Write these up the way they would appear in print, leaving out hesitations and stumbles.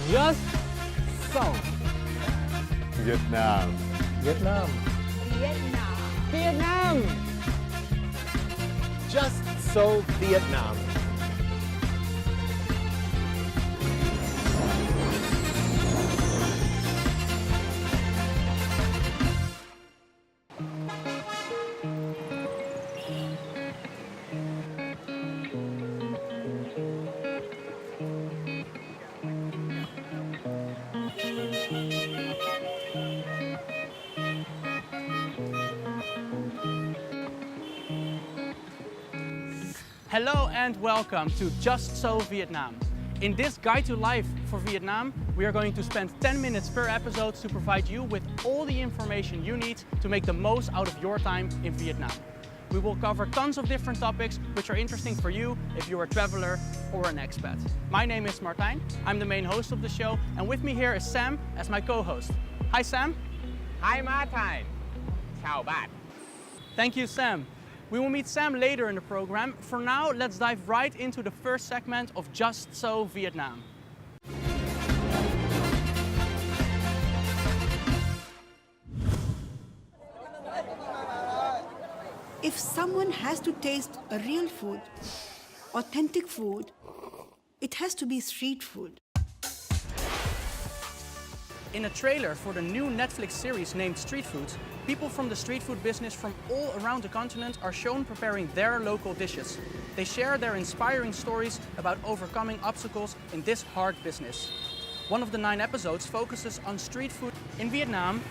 Just so. Vietnam. Vietnam. Vietnam. Vietnam. Just so Vietnam. Hello and welcome to Just So Vietnam. In this guide to life for Vietnam, we are going to spend 10 minutes per episode to provide you with all the information you need to make the most out of your time in Vietnam. We will cover tons of different topics which are interesting for you if you're a traveler or an expat. My name is Martijn, I'm the main host of the show, and with me here is Sam as my co-host. Hi Sam. Hi Martijn. Chào bạn. Thank you Sam. We will meet Sam later in the program. For now, let's dive right into the first segment of Just So Vietnam. If someone has to taste a real food, authentic food, it has to be street food. In a trailer for the new Netflix series named Street Food, people from the street food business from all around the continent are shown preparing their local dishes. They share their inspiring stories about overcoming obstacles in this hard business. One of the 9 episodes focuses on street food in Vietnam.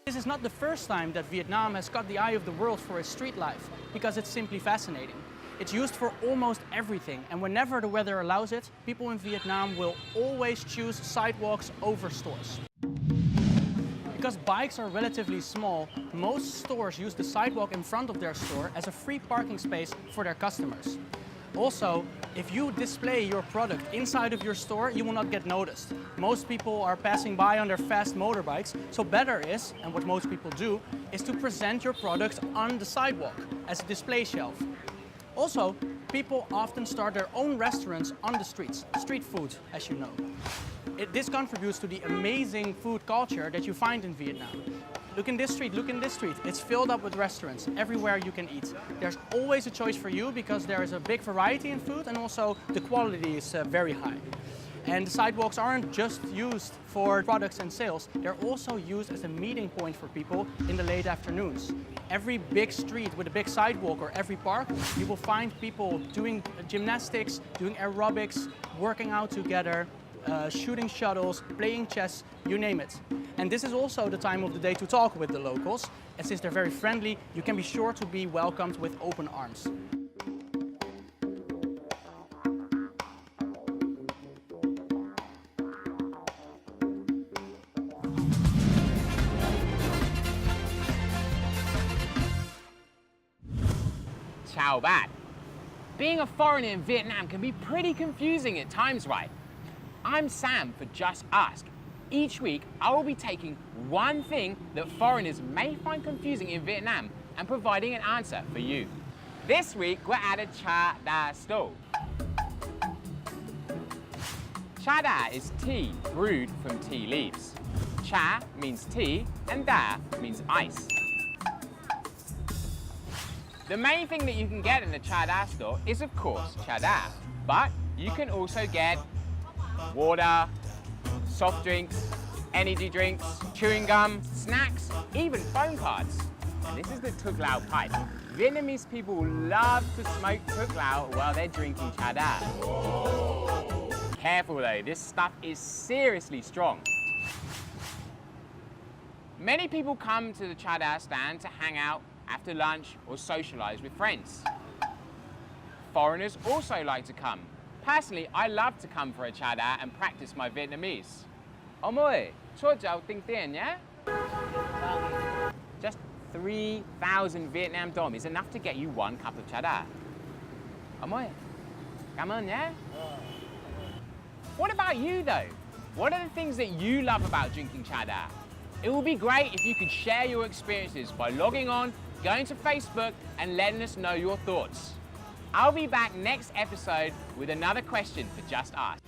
This is not the first time that Vietnam has caught the eye of the world for its street life, because it's simply fascinating. It's used for almost everything, and whenever the weather allows it, people in Vietnam will always choose sidewalks over stores. Because bikes are relatively small, most stores use the sidewalk in front of their store as a free parking space for their customers. Also, if you display your product inside of your store, you will not get noticed. Most people are passing by on their fast motorbikes, so better is, and what most people do, is to present your products on the sidewalk as a display shelf. Also, people often start their own restaurants on the streets, street food, as you know. This contributes to the amazing food culture that you find in Vietnam. Look in this street, look in this street. It's filled up with restaurants, everywhere you can eat. There's always a choice for you because there is a big variety in food and also the quality is very high. And the sidewalks aren't just used for products and sales, they're also used as a meeting point for people in the late afternoons. Every big street with a big sidewalk or every park, you will find people doing gymnastics, doing aerobics, working out together, shooting shuttles, playing chess, you name it. And this is also the time of the day to talk with the locals, and since they're very friendly, you can be sure to be welcomed with open arms. Chào bạn. Being a foreigner in Vietnam can be pretty confusing at times, right? I'm Sam for Just Ask. Each week, I will be taking one thing that foreigners may find confusing in Vietnam and providing an answer for you. This week, we're at a Cha Da stall. Cha Da is tea brewed from tea leaves. Cha means tea and Da means ice. The main thing that you can get in the Cha Da store is, of course, Cha Da, but you can also get water, soft drinks, energy drinks, chewing gum, snacks, even phone cards. And this is the Thuốc Lao pipe. Vietnamese people love to smoke Thuốc Lao while they're drinking Cha Da. Careful though, this stuff is seriously strong. Many people come to the Cha Da stand to hang out after lunch or socialize with friends. Foreigners also like to come. Personally, I love to come for a Cha Da and practice my Vietnamese. Ông ơi, cho cháu tính tiền nhé. Just 3,000 Vietnam dong is enough to get you one cup of Cha Da. Ông ơi, cảm ơn nhé. What about you though? What are the things that you love about drinking Cha Da? It would be great if you could share your experiences by logging on, going to Facebook and letting us know your thoughts. I'll be back next episode with another question for Just Ask.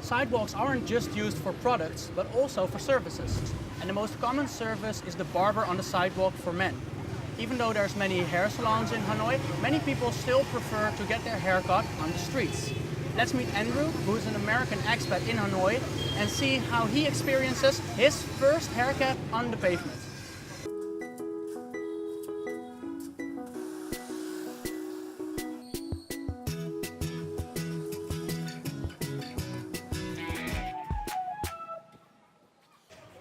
Sidewalks aren't just used for products, but also for services. And the most common service is the barber on the sidewalk for men. Even though there's many hair salons in Hanoi, many people still prefer to get their hair cut on the streets. Let's meet Andrew, who's an American expat in Hanoi, and see how he experiences his first haircut on the pavement.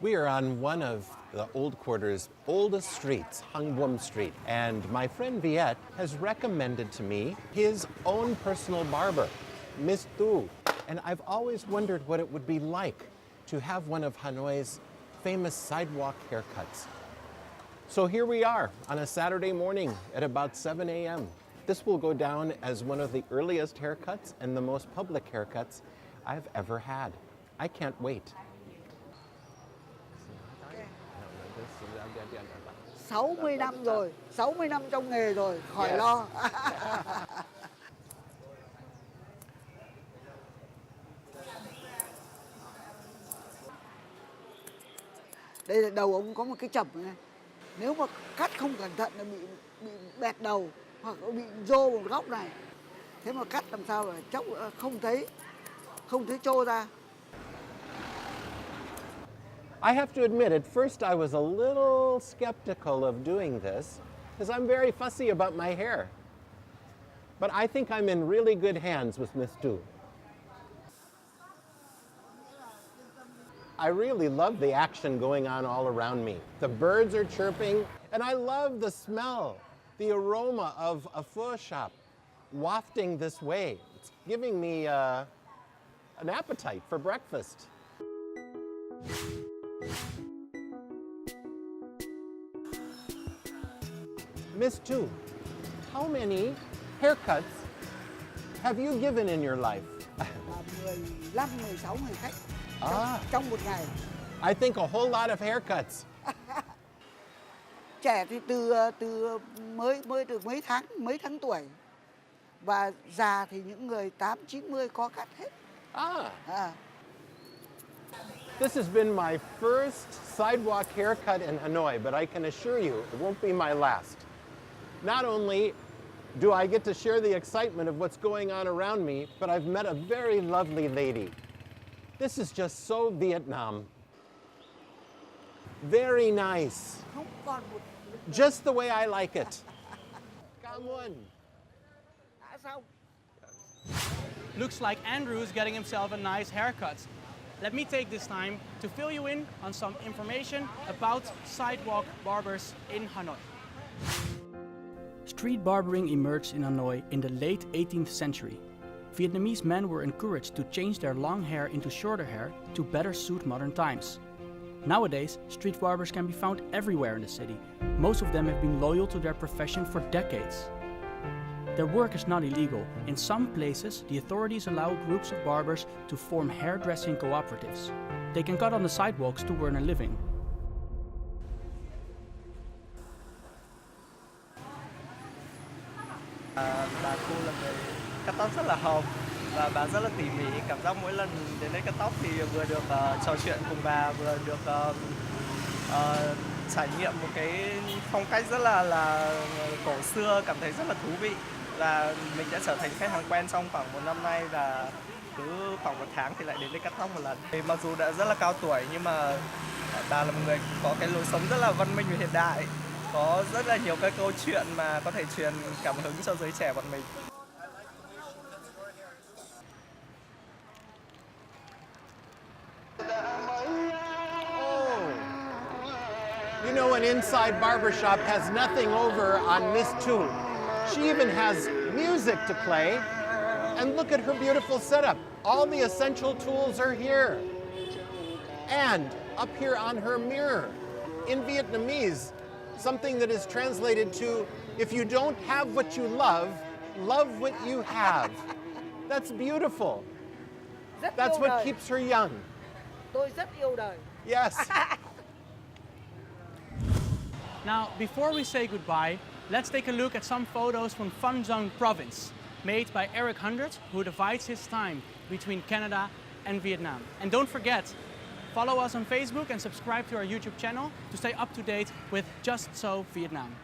We are on one of the Old Quarter's oldest streets, Hang Buom Street, and my friend Viet has recommended to me his own personal barber, Miss Tu. And I've always wondered what it would be like to have one of Hanoi's famous sidewalk haircuts. So here we are on a Saturday morning at about 7 a.m. This will go down as one of the earliest haircuts and the most public haircuts I've ever had. I can't wait. 60 năm rồi, 60 năm trong nghề rồi, khỏi lo. Đây là đầu ông có một cái chẩm này. Nếu mà cắt không cẩn thận là bị bẹt đầu hoặc bị rô một góc này. Thế mà cắt làm sao là chốc không thấy trô ra. I have to admit, at first I was a little skeptical of doing this because I'm very fussy about my hair. But I think I'm in really good hands with Miss Tu. I really love the action going on all around me. The birds are chirping, and I love the smell, the aroma of a pho shop wafting this way. It's giving me an appetite for breakfast. Miss Tu, how many haircuts have you given in your life? 15, 16 người khách trong một ngày. I think a whole lot of haircuts. Trẻ thì từ mới được mấy tháng tuổi. Và già thì những người 8, 90 có cắt hết. This has been my first sidewalk haircut in Hanoi, but I can assure you it won't be my last. Not only do I get to share the excitement of what's going on around me, but I've met a very lovely lady. This is just so Vietnam. Very nice. Không còn một... Just the way I like it. Come on. Đã xong. Looks like Andrew's getting himself a nice haircut. Let me take this time to fill you in on some information about sidewalk barbers in Hanoi. Street barbering emerged in Hanoi in the late 18th century. Vietnamese men were encouraged to change their long hair into shorter hair to better suit modern times. Nowadays, street barbers can be found everywhere in the city. Most of them have been loyal to their profession for decades. Their work is not illegal. In some places, the authorities allow groups of barbers to form hairdressing cooperatives. They can cut on the sidewalks to earn a living. Bà cô là người cắt tóc rất là hợp và bà rất là tỉ mỉ. Cảm giác mỗi lần đến đây cắt tóc thì vừa được trò chuyện cùng bà, vừa được trải nghiệm một cái phong cách rất là cổ xưa, cảm thấy rất là thú vị. Và mình đã trở thành khách hàng quen trong khoảng 1 năm nay và cứ khoảng 1 tháng thì lại đến đây cắt tóc một lần. Thì mặc dù đã rất là cao tuổi nhưng mà bà là một người có cái lối sống rất là văn minh và hiện đại. Có rất là nhiều cái câu chuyện mà có thể truyền cảm hứng cho giới trẻ bọn mình. You know, an inside barbershop has nothing over on Miss Tu. She even has music to play. And look at her beautiful setup. All the essential tools are here. And up here on her mirror, in Vietnamese, something that is translated to, if you don't have what you love, love what you have. That's beautiful. That's what keeps her young. Tôi rất yêu đời. Yes. Now, before we say goodbye, let's take a look at some photos from Phan Giang province, made by Eric Hundred, who divides his time between Canada and Vietnam. And don't forget, follow us on Facebook and subscribe to our YouTube channel to stay up to date with Just So Vietnam.